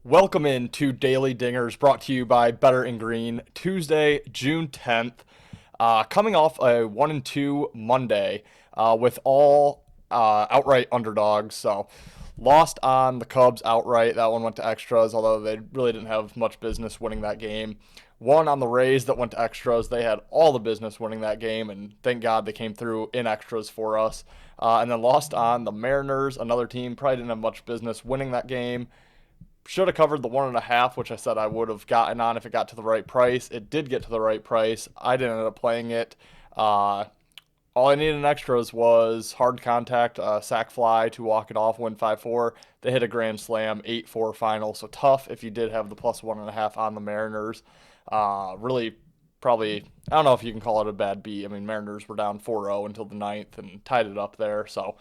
Welcome in to Daily Dingers, brought to you by Better in Green. Tuesday, June 10th, coming off a 1-2 Monday with all outright underdogs. So, lost on the Cubs outright. That one went to extras, although they really didn't have much business winning that game. Won on the Rays that went to extras. They had all the business winning that game, and thank God they came through in extras for us. And then lost on the Mariners, another team probably didn't have much business winning that game. Should have covered the 1.5, which I said I would have gotten on if it got to the right price. It did get to the right price. I didn't end up playing it. All I needed in extras was hard contact, sac fly to walk it off, win 5-4. They hit a grand slam, 8-4 final. So tough if you did have the plus 1.5 on the Mariners. Really, probably, I don't know if you can call it a bad beat. I mean, Mariners were down 4-0 until the ninth and tied it up there. So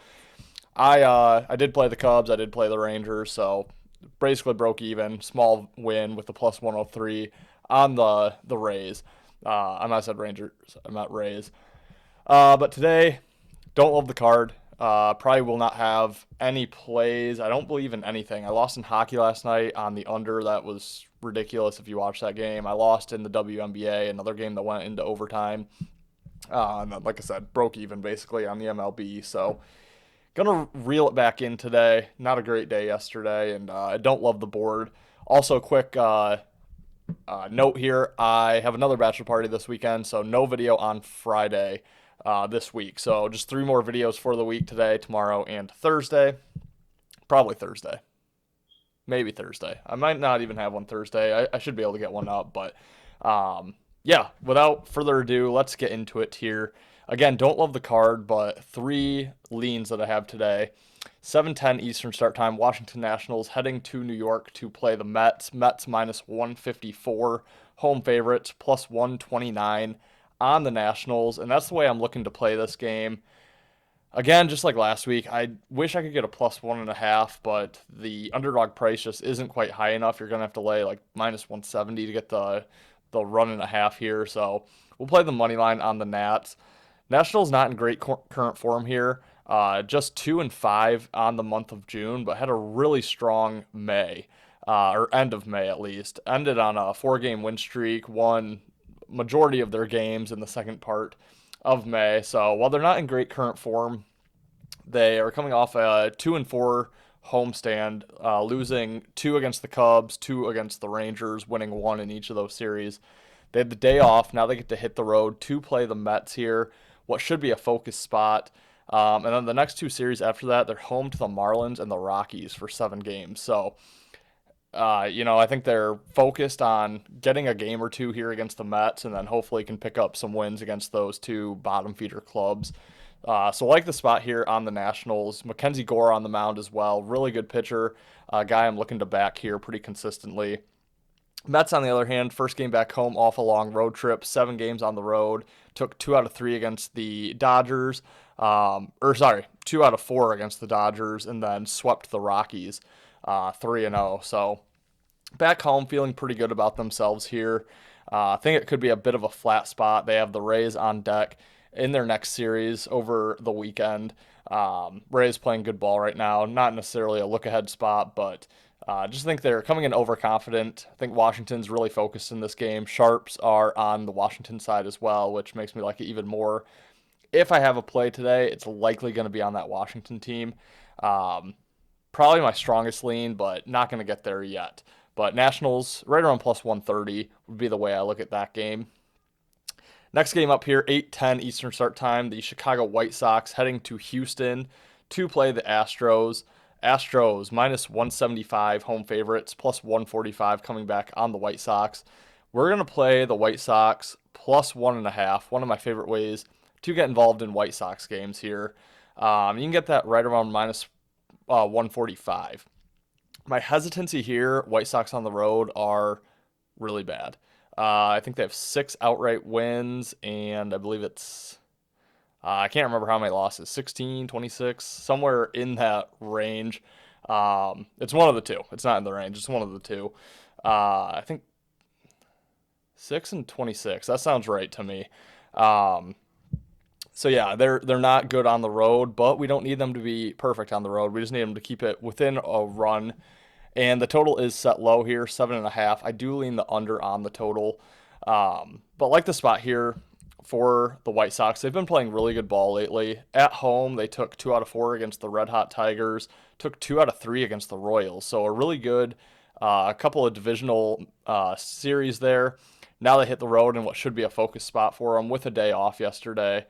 I did play the Cubs. I did play the Rangers. So basically broke even. Small win with the plus 103 on the Rays. I might have said Rangers. I meant Rays. But today, don't love the card. Probably will not have any plays. I don't believe in anything. I lost in hockey last night on the under. That was ridiculous if you watch that game. I lost in the WNBA, another game that went into overtime. And then, like I said, broke even basically on the MLB. So gonna reel it back in today. Not a great day yesterday, and I don't love the board. Also, quick note here: I have another bachelor party this weekend, so no video on Friday this week. So just 3 more videos for the week: today, tomorrow, and Thursday. Probably Thursday, maybe Thursday. I might not even have one Thursday. I should be able to get one up, but yeah. Without further ado, let's get into it here. Again, don't love the card, but 3 leans that I have today. 7:10 Eastern start time. Washington Nationals heading to New York to play the Mets. Mets minus 154. Home favorites plus 129 on the Nationals. And that's the way I'm looking to play this game. Again, just like last week, I wish I could get a plus 1.5, but the underdog price just isn't quite high enough. You're going to have to lay like minus 170 to get the run and a half here. So we'll play the money line on the Nats. Nationals not in great current form here. Just 2-5 on the month of June, but had a really strong May, or end of May at least. Ended on a 4-game win streak, won majority of their games in the second part of May. So while they're not in great current form, they are coming off a 2-4 homestand, losing 2 against the Cubs, 2 against the Rangers, winning 1 in each of those series. They had the day off. Now they get to hit the road to play the Mets here, what should be a focus spot. And then the next 2 series after that, they're home to the Marlins and the Rockies for 7 games. So, I think they're focused on getting a game or 2 here against the Mets, and then hopefully can pick up some wins against those 2 bottom feeder clubs. So like the spot here on the Nationals. Mackenzie Gore on the mound as well. Really good pitcher. Guy I'm looking to back here pretty consistently. Mets, on the other hand, first game back home off a long road trip, 7 games on the road. Took 2 out of 3 against the Dodgers. 2 out of 4 against the Dodgers, and then swept the Rockies 3-0. So back home, feeling pretty good about themselves here. I think it could be a bit of a flat spot. They have the Rays on deck in their next series over the weekend. Rays playing good ball right now. Not necessarily a look-ahead spot, but just think they're coming in overconfident. I think Washington's really focused in this game. Sharps are on the Washington side as well, which makes me like it even more. If I have a play today, it's likely going to be on that Washington team. Probably my strongest lean, but not going to get there yet. But Nationals, right around plus 130 would be the way I look at that game. Next game up here, 8:10 Eastern start time. The Chicago White Sox heading to Houston to play the Astros. Astros minus 175 home favorites, plus 145 coming back on the White Sox. We're going to play the White Sox plus 1.5, one of my favorite ways to get involved in White Sox games here. You can get that right around minus 145. My hesitancy here, White Sox on the road, are really bad. I think they have 6 outright wins, and I believe it's, I can't remember how many losses, 16, 26, somewhere in that range. It's one of the two. It's not in the range. It's one of the two. I think 6 and 26. That sounds right to me. So yeah, they're not good on the road, but we don't need them to be perfect on the road. We just need them to keep it within a run. And the total is set low here, 7.5. I do lean the under on the total. But like the spot here for the White Sox, they've been playing really good ball lately. At home, they took 2 out of 4 against the Red Hot Tigers, took 2 out of 3 against the Royals. So a really good couple of divisional series there. Now they hit the road in what should be a focus spot for them with a day off yesterday.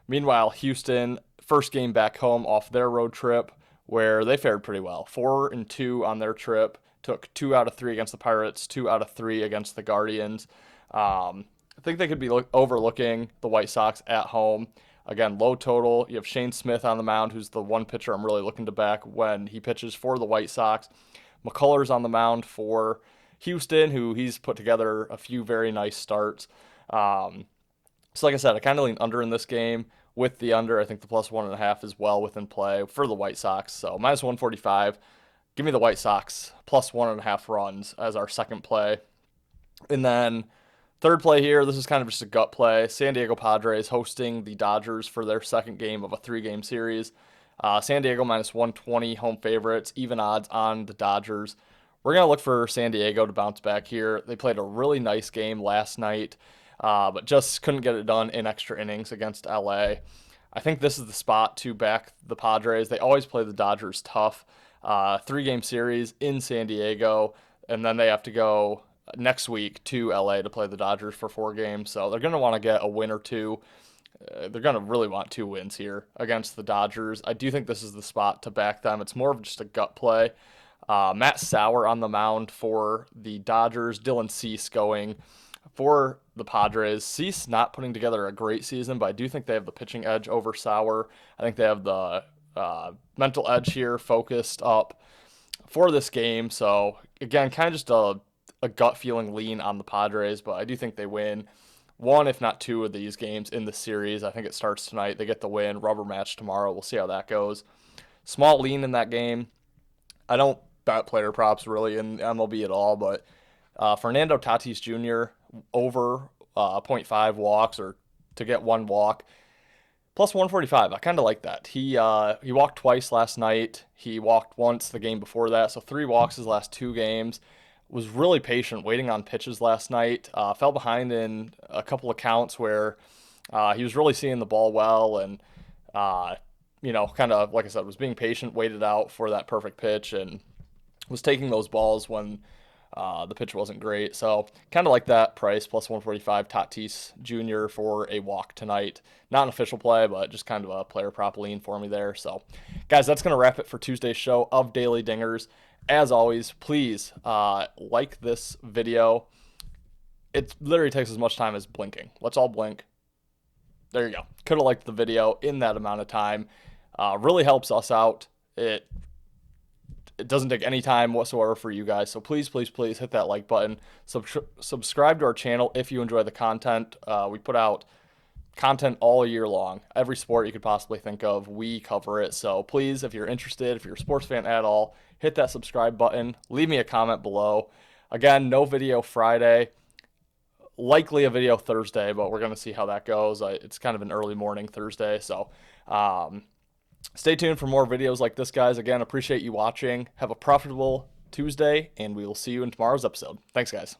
Meanwhile, Houston, first game back home off their road trip, where they fared pretty well. 4-2 on their trip, took 2 out of 3 against the Pirates, 2 out of 3 against the Guardians. I think they could be overlooking the White Sox at home. Again, low total. You have Shane Smith on the mound, who's the one pitcher I'm really looking to back when he pitches for the White Sox. McCullers on the mound for Houston, who he's put together a few very nice starts. So like I said, I kind of lean under in this game. With the under, I think the plus 1.5 is well within play for the White Sox. So minus 145. Give me the White Sox plus 1.5 runs as our second play. And then third play here, this is kind of just a gut play. San Diego Padres hosting the Dodgers for their second game of a 3-game series. San Diego minus 120, home favorites, even odds on the Dodgers. We're going to look for San Diego to bounce back here. They played a really nice game last night, but just couldn't get it done in extra innings against LA. I think this is the spot to back the Padres. They always play the Dodgers tough. 3-game series in San Diego, and then they have to go next week to LA to play the Dodgers for 4 games. So they're going to want to get a win or two. They're going to really want 2 wins here against the Dodgers. I do think this is the spot to back them. It's more of just a gut play. Matt Sauer on the mound for the Dodgers. Dylan Cease going for the Padres. Cease not putting together a great season, but I do think they have the pitching edge over Sauer. I think they have the mental edge here, focused up for this game. So again, kind of just a gut feeling lean on the Padres, but I do think they win 1, if not 2 of these games in the series. I think it starts tonight. They get the win, rubber match tomorrow. We'll see how that goes. Small lean in that game. I don't bet player props really in MLB at all, but Fernando Tatis Jr. over 0.5 walks or to get 1 walk. Plus 145. I kind of like that. He walked twice last night. He walked once the game before that, so 3 walks his last 2 games. Was really patient waiting on pitches last night. Fell behind in a couple of counts where he was really seeing the ball well and, kind of, like I said, was being patient, waited out for that perfect pitch and was taking those balls when the pitch wasn't great. So kind of like that price, plus 145 Tatis Jr. for a walk tonight. Not an official play, but just kind of a player prop lean for me there. So, guys, that's going to wrap it for Tuesday's show of Daily Dingers. As always, please like this video. It literally takes as much time as blinking. Let's all blink. There you go. Could have liked the video in that amount of time. Really helps us out. It doesn't take any time whatsoever for you guys. So please, please, please hit that like button. Subscribe to our channel if you enjoy the content. We put out content all year long. Every sport you could possibly think of, we cover it. So please, if you're interested, if you're a sports fan at all, hit that subscribe button. Leave me a comment below. Again, no video Friday. Likely a video Thursday, but we're going to see how that goes. It's kind of an early morning Thursday. So stay tuned for more videos like this, guys. Again, appreciate you watching. Have a profitable Tuesday, and we will see you in tomorrow's episode. Thanks, guys.